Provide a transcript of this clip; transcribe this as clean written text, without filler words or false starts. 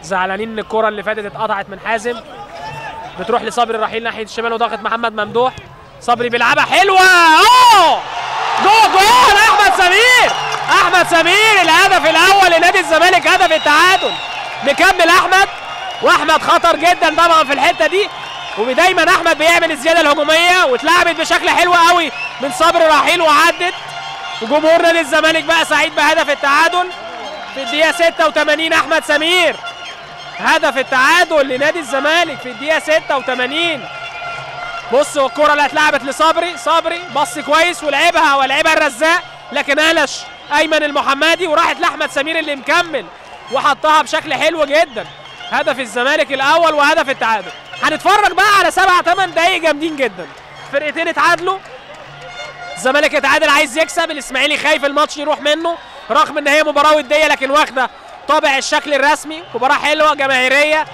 زعلانين ان الكره اللي فاتت اتقطعت من حازم. بتروح لصبري الرحيل ناحيه الشمال وضغط محمد ممدوح. صبري بيلعبها حلوه، جول احمد سمير. احمد سمير الهدف الاول لنادي الزمالك، هدف التعادل. مكمل احمد، واحمد خطر جدا طبعا في الحته دي، ودايما احمد بيعمل الزياده الهجوميه، واتلعبت بشكل حلو قوي من صبري الرحيل وعدت. وجمهور نادي الزمالك بقى سعيد بهدف التعادل في الدقيقه 86. احمد سمير هدف التعادل لنادي الزمالك في الدقيقه 86. بصوا الكره اللي اتلعبت لصبري، صبري بص كويس ولعبها الرزاق، لكن قلش ايمن المحمدي وراحت لاحمد سمير اللي مكمل وحطها بشكل حلو جدا. هدف الزمالك الاول وهدف التعادل. هنتفرج بقى على 7-8 دقايق جامدين جدا. فرقتين اتعادلوا، الزمالك اتعادل عايز يكسب، الاسماعيلي خايف الماتش يروح منه رغم ان هي مباراه وديه لكن واخده طابع الشكل الرسمي، مباراه حلوه جماهيريه.